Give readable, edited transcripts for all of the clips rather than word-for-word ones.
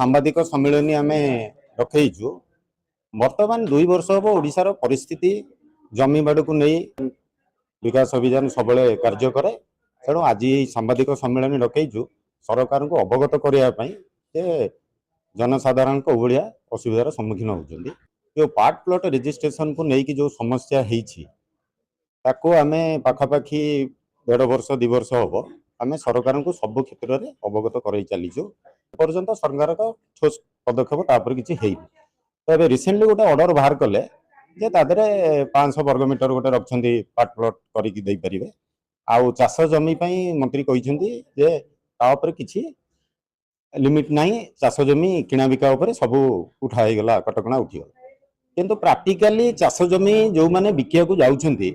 सांबादिक सम्मेलन आम रखु बर्तमान 2 वर्ष हम ओडिशार परिस्थिति जमी बाड़ को नहीं विकास अभियान सब कार्य करे तेणु आज सांबादिक सम्मेलन रखु सरकार को अवगत करने जनसाधारण को भाया असुविधार सम्मुखीन होती जो पार्ट प्लॉट रजिस्ट्रेशन को लेकिन जो समस्या आम पाखापाखि 1.5 वर्ष 2 वर्ष हम आम सरकार को सब क्षेत्र में अवगत कर चलीचु पर्यंत सरकार का ठोस पदक्षेप तापर किसी है तो रिसेंटली गोटे ऑर्डर बाहर कले जे तादरे 500 वर्ग मीटर गोटे रखते पार्ट प्लॉट करें आउ चाष जमी मंत्री कहते जे तापर किसी लिमिट ना चाष जमी किणा बिका सब उठाईगला कटकणा उठीगला किंतु प्राक्टिकली चाष जमी जो मैंने बिकिया को जाउछंती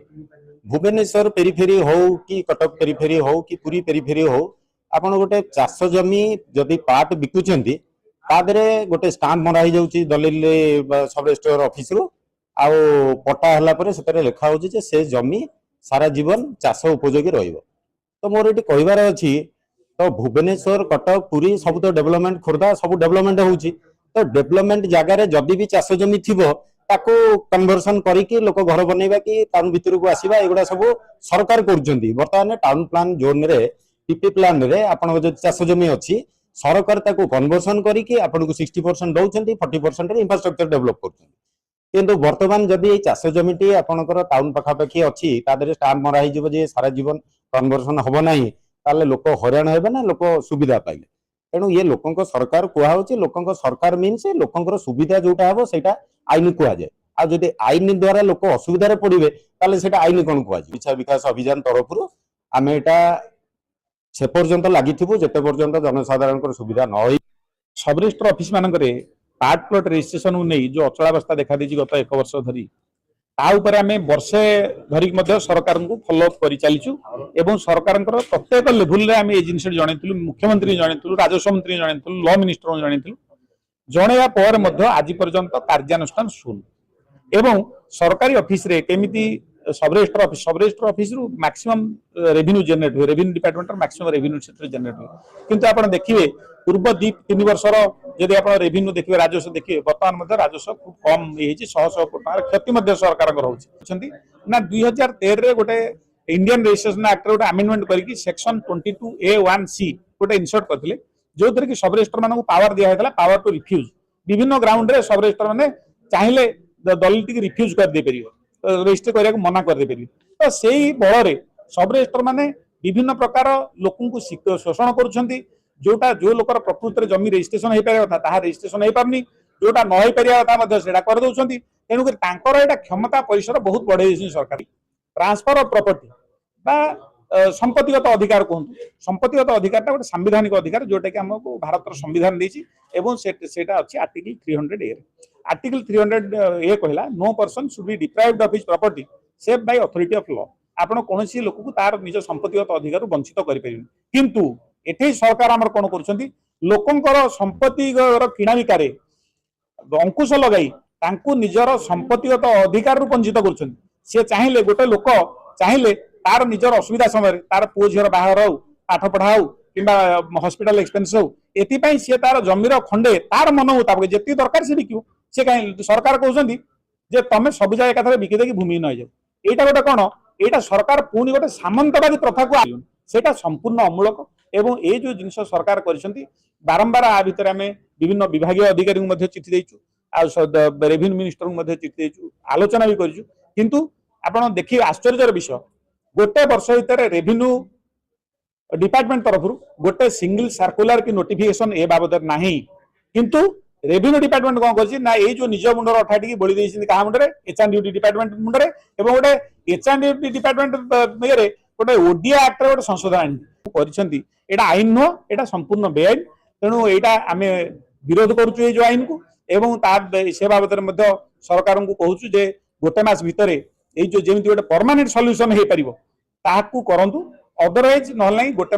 भुवनेश्वर पेरीफेरी हो कि कटक पेरीफेरी हो कि पुरी पेरीफेरी हो आपन गोटे चाष जमी जदि पार्ट बिकुचंती तादरे गोटे स्टाम्प मरा ही दलिल सब रजिस्ट्रार ऑफिस रु आउ पट्टा हला परे सेतरे लिखा होची जे से जमी सारा जीवन चाष उपयोगी रहिबो तो मोर एटी कहिबार अछि तो भुवनेश्वर कटक पुरी सब तो डेवलपमेंट खोर्धा सब डेवलपमेंट होची तो डेवलपमेंट जगार रे जदि भी चाष जमी थिबो ताको कन्वर्सन करिकि लोक घर बनैबा कि टाउन भितर को आसीबा एगुडा सब सरकार करूचंती वर्तमान टाउन प्लान जोन रे टीपी प्लान रे आपन जो चाष जमी अछि सरकार ताको कन्वर्सन करिकि आपन को 60% दउचंती 40% रे इंफ्रास्ट्रक्चर डेवलप करचंती किंतु वर्तमान जदि चाष जमीटी आपनकर टाउन पाखापाखि अच्छी तादरे स्टाम्प मरा हो सारा जीवन कन्वर्सन हम ना ताले लोक हराण हे ना लोक सुविधा पाइले तेणु ये लोक सरकार कहुचे लोक सरकार मीन्स लोक सुविधा जोटा हम से आईन कहुए आदि आईन द्वारा लोक असुविधार पड़े ताले से आईन कौन कहुए विकास अभियान तरफ आम यहाँ से पर्यंत लगी जिते पर्यंत जनसाधारण सुविधा न सब रजिस्टर ऑफिस मानकरे पार्ट प्लॉट रजिस्ट्रेशन नहीं जो अचलावस्था देखा दी गत 1 वर्ष धरी ताऊपर आम वर्षे धरिक सरकार को फॉलोअप कर चलीचु एवं सरकार प्रत्येक लेवल आम ये जिन जनइलु मुख्यमंत्री जनइलु राजस्व मंत्री जनइलु लॉ मिनिस्टर जनइलु जनइबा पर आज पर्यंत कार्यानुष्ठान शून्य एवं सरकारी ऑफिस रे केमिति सब रजिस्टर ऑफिस रु मैक्सिमम रेवेन्यू जनरेट हुए revenue department maximum revenue generate हुए किंतु आप देखिए पूर्व 2-3 वर्षर जदि आप रेवेन्यू देखिए राजस्व देखिए बर्तमान राजस्व खूब कम ये 100 कोटी क्षति सरकार ना 2013 गोटे इंडियन रजिस्ट्रेशन एक्ट गोटे अमेंडमेंट करके सेक्शन 22A(1)(c) गोटे इनसर्ट करते जो थी कि सब रजिस्टर मान पावर दिया पावर टू रिफ्यूज विभिन्न ग्राउंड रे सब रजिस्टर मैंने चाहिए दलिल टी रिफ्यूज कर दे परियो रजिस्टर करने को मना कर दे परियो तो सेही बल सब रजिस्टर माने विभिन्न प्रकार लोक शोषण करुछंती जोटा जो लोकर प्रकृत रे जमी रजिस्ट्रेशन हो पारे कथा ताहा रजिस्ट्रेशन हो पारनी जोटा न हो पारिया कथा मध्ये सेटा कर दउछंती तेनु कर तांकर एटा क्षमता परिसर बहुत बढ़े दिस सरकार ट्रांसफर ऑफ प्रॉपर्टी बा संपत्तिगत अधिकार कहतु संपत्तिगत अधिकारटा गोटे संवैधानिक अधिकार जोटा कि हमको भारत संविधान देछि एवं सेटा अछि आर्टिकल 300A आर्टिकल 300A कहला no person should be deprived of his property save by authority of law आपण कोनोसी लोक को तार निज संपत्तिगत अधिकार वंचित करि परिबे किंतु एठे सरकार आमर कोन करूछंती लोकंकर संपत्ति किणा बिकारे अंकुश लगाई तांकु निजर संपत्तिगत अधिकार रु वंचित करूछंती से चाहिले गोटे लोक चाहिले तार निजर असुविधा समय तार पुओ झियर बाहर हो पाठ पढ़ा हो किंबा हॉस्पिटल एक्सपेंस हो एथि सी तार जमीर खंडे तार मन मुताबिक जेति दरकार से बिकू से कहीं सरकार कहते जे तमें सब जगह एकाथरे बिकी देकी भूमि न जाओ एटा गोटे कौन एटा सरकार पुणी गोटे सामंतवादी प्रथा को सेटा संपूर्ण अमूलक एवं ये जो जिन सरकार करिसेंती बारंबार आ भितर आम विभिन्न विभागीय अधिकारी को चिठी देइछु आ रेवेन्यू मिनिस्टर को चिठी देइछु आलोचना भी करिछु किंतु आपण देखिए आश्चर्यर विषय गोटे वर्ष भितर रेवेन्यू डिपार्टमेंट तरफ गोटे सिंगल सर्कुलर की नोटिफिकेशन ए बाबद नाही किंतु रेवेन्यू डिपार्टमेंट कौन कर ना ये जो निज मुंडर अठाटी बोली देइछिन कहा मुंडरे एचआरडी डिपार्टमेंट मुंडरे एवं गोटे एचआरडी डिपार्टमेंट ये गोटे ओडिया एक्ट गोटे संशोधन करिसेंती एटा आईन नो एटा संपूर्ण बेआईन तेणु एटा आमे विरोध करूछु ए जो आईन को एवं तार से बाबद सरकार को कहूछु जे गोटे मास भितरे ए जो जेमिति गोटे परमानेंट सॉल्यूशन हे परिबो ताहाकू करंतु अदरवाइज नहले गोटे